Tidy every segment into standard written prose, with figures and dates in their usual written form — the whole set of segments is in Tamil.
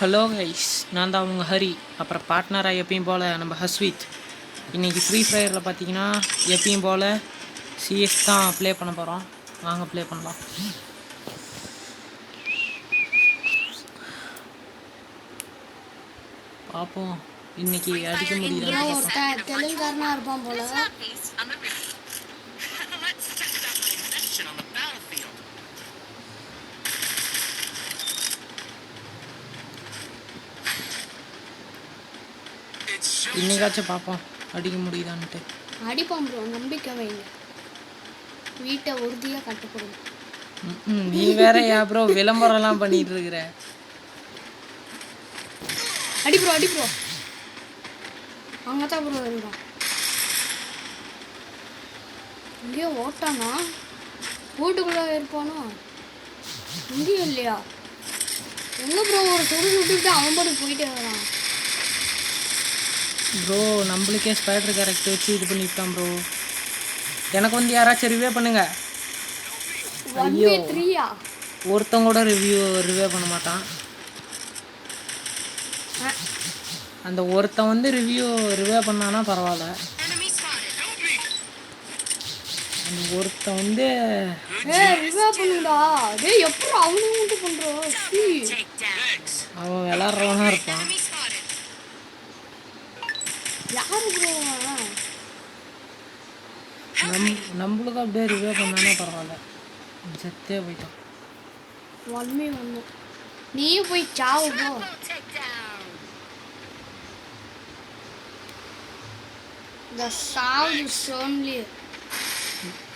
ஹலோ கைஸ், நான் தான் உங்கள் ஹரி. அப்புறம் பார்ட்னராக எப்பயும் போல் நம்ம ஹஸ்வித். இன்றைக்கி ஃப்ரீ ஃபயரில் பார்த்தீங்கன்னா எப்பயும் போல் சிஎஸ் தான் ப்ளே பண்ண போகிறோம். வாங்க ப்ளே பண்ணலாம். பார்ப்போம் இன்னைக்கு அடிக்க முடியுது. தெலுங்காரனா இருப்பான் போல. இன்னைக்காச்சும் பார்ப்போம் அடிக்க முடியுதான்ட்டு. அடிப்போம் ப்ரோ, நம்பிக்கை வைங்க. வீட்டை உறுதியாக கட்டுப்படும். நீ வேற ஏன் ப்ரோ விளம்பரம்லாம் பண்ணிட்டு இருக்கிற? அடி ப்ரோ, அடி ப்ரோ. அங்கே தான் ப்ரோ இருந்தான். இங்கேயோ ஓட்டானா? வீட்டுக்குள்ளே இருப்பானோ? இங்கேயும் இல்லையா? எங்கே ப்ரோ ஒரு தொழில் விட்டுக்கிட்டு அவன் பாட்டு போயிட்டே வரான். ப்ரோ நம்மளுக்கே ஸ்பைடர் கேரக்டர் வச்சு இது பண்ணிவிட்டான் ப்ரோ. எனக்கு வந்து யாராச்சும் ரிவ்யூ பண்ணுங்க. ஐயோ, ஒருத்தங்க கூட ரிவ்யூ பண்ண மாட்டான். அந்த ஒருத்தன் வந்து ரிவ்யூ பண்ணானா பரவாயில்ல. அந்த ஒருத்தன் வந்து அவன் விளாட்றவனா இருப்பான். நம்மளுக்கு அப்படியே ரிவ்யூ பண்ணானா பரவாயில்ல. செத்தே போயிட்டான். நீ போய் சாவு போ.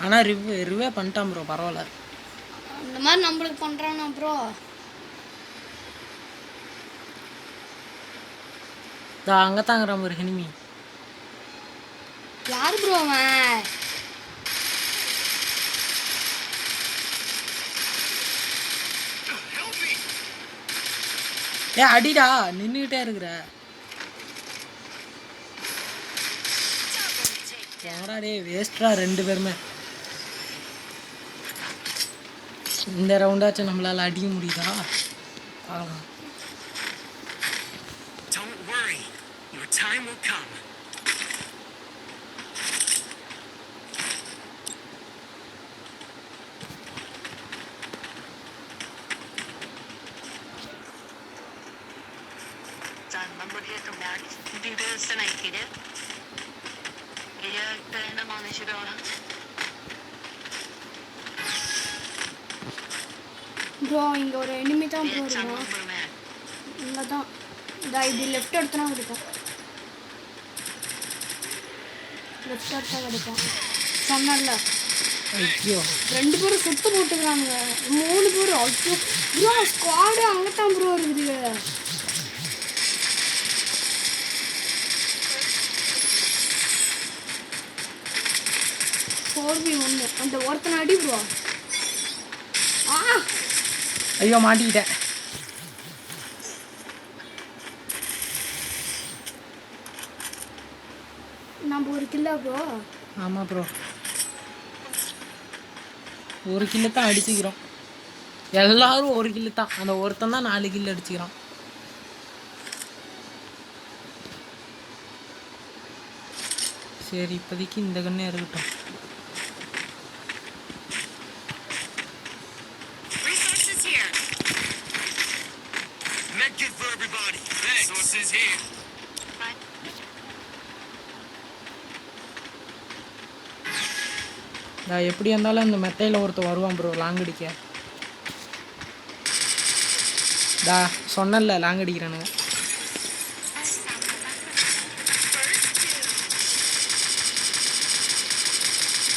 ஆனால் ரிவ்யூ பண்ணிட்டான் ப்ரோ, பரவாயில்ல. இந்த மாதிரி நம்மளுக்கு பண்ணுறானா ப்ரோ? அங்கே தாங்கிற ஒரு எனிமி. யார் ப்ரோ அவன்? அடிடா, நின்றுக்கிட்டே இருக்கிற. யாராடே வேஸ்ட்ரா ரெண்டு பேருமே. இந்த ரவுண்டாச்சும் நம்மளால அடிக்க முடியுதா பார்க்கலாம். ப்ரோ இங்கே ஒரு எனிமி தான் ப்ரோ இருக்கும். இங்கே தான் இது லெஃப்ட் எடுத்தனா கிடைக்கும். லெஃப்ட் எடுத்தா கிடைக்கும் சொன்னல. ஐயோ, ரெண்டு பேரும் சுத்த போட்டுக்கிறாங்க. 3 பேர். ஐயோ ப்ரோ, ஸ்குவாடு அங்கே தான் ப்ரோ இருக்குது. ஒன்று அந்த ஒருத்தனை அடி ப்ரோ. ஐயோ மாட்டிக்கிட்டேன். நம்ம ஒரு கில்லா ப்ரோ? ஆமாம் ப்ரோ, ஒரு கில்லு தான் அடிச்சுக்கிறோம். எல்லாரும் ஒரு கில்லு தான். அந்த ஒருத்தன் தான் 4 கில்லு அடிச்சுக்கிறான். சரி, இப்போதைக்கு இந்த கண்ணே இருக்கட்டும். நான் எப்படி இருந்தாலும் இந்த மெத்தையில் ஒருத்தர் வருவான் ப்ரோ லாங் அடிக்க. சொன்னல லாங் அடிக்கிறானுங்க.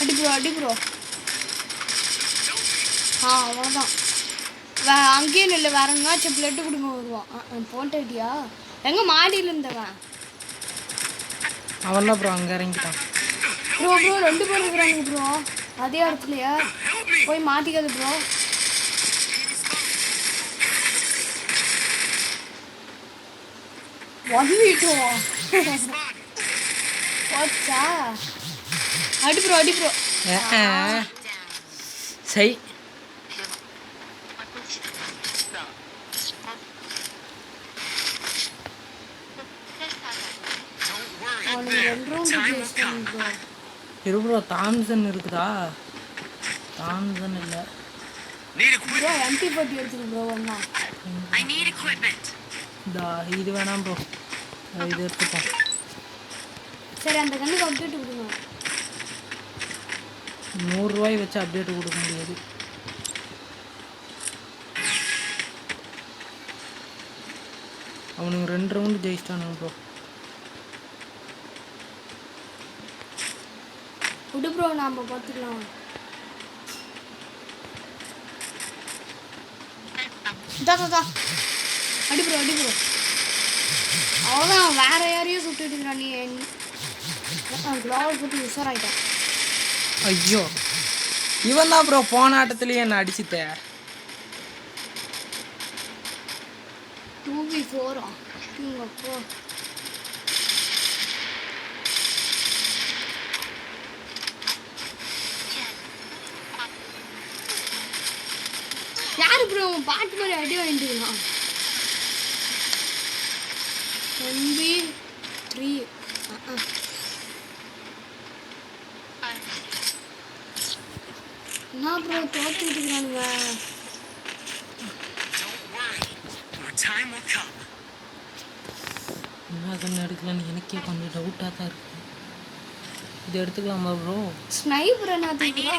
அடி ப்ரோ, அடி ப்ரோ. அவ்வளோதான். அங்கேயே இல்லை, வேற எங்காச்சும் பிளட்டு கொடுங்க வருவான். போட்டுட்டியா? எங்கே மாடியில் இருந்தவன்? அவன் தான் ப்ரோ அங்கே இறங்கிட்டான். ப்ரோ ப்ரோ 2 பேர் இருக்கிறாங்க ப்ரோ அதே இடத்துலையா? போய் மாட்டிக்காது ப்ரோ. வந்துட்டோம். போச்சா? அடி ப்ரோ, அடி ப்ரோ. அவனுக்கு 2 ரவுண்ட் ஜெயிச்சிட்டான் ப்ரோ. இரு ப்ரோ, தாம்சன் இருக்குதா? தாம்சன் இல்லை. ப்ரோ MP40 எடுத்துக்கு ப்ரோ ஒண்ணா. இது வேணாம் ப்ரோ, இது எடுத்துப்போம். சரி அந்த கண்ணுக்கு அப்டேட் கொடுங்க. 100 ரூபாய் வச்சு அப்டேட் கொடுக்க முடியாது. அவனுக்கு 2 ரவுண்டு ஜெயிச்சிட்டானுங்க ப்ரோ. விடு ப்ரோ, நாம பார்த்துக்கலாம். தா அடி ப்ரோ, அடி ப்ரோ. அவ்வளோதான், வேற யாரையும் சுட்டுட்டு இருக்கிறான் நீ. க்ளோவல் போட்டு உஷாராயிட்டான். ஐயோ, இவன் தான் ப்ரோ போன ஆட்டத்துலேயே என்ன அடிச்சுட்ட. 2v4 அப்போ யாரு ப்ரோ பாட்டு மாதிரி அடி வாங்கிட்டுருக்கான். 1v3 என்ன ப்ரோ தோத்துட்டு இருக்கிறானுங்க. என்ன கண்ணு எடுக்கலான்னு எனக்கே கொஞ்சம் டவுட்டாக தான் இருக்கு. இது எடுத்துக்கலாமா ப்ரோ? ஸ்னைப்பர் என்ன தூக்குறா?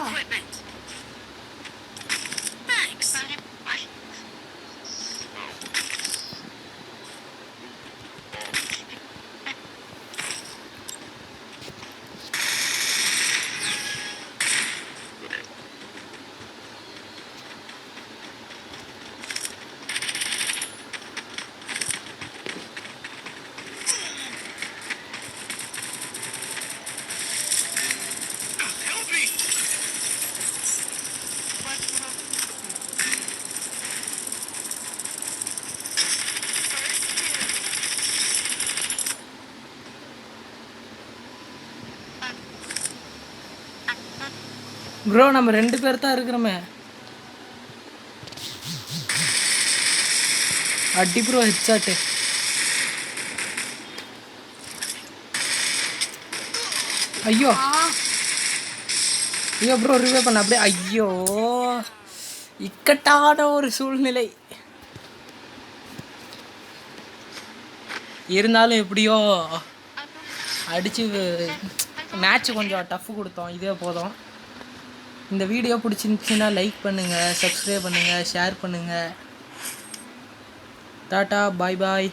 ப்ரோ நம்ம 2 பேர் தான் இருக்கிறோமே. அடி ப்ரோ ஹெட்ஷாட்டு. ஐயோ ஐயோ ப்ரோ ரிவே பண்ண அப்படியே. ஐயோ, இக்கட்டான ஒரு சூழ்நிலை. இருந்தாலும் எப்படியோ அடித்து மேட்ச்சு கொஞ்சம் டஃப் கொடுத்தோம். இதே போதும். இந்த வீடியோ பிடிச்சிருந்துச்சின்னா லைக் பண்ணுங்கள், சப்ஸ்கிரைப் பண்ணுங்கள், ஷேர் பண்ணுங்கள். டாட்டா, பாய் பாய்.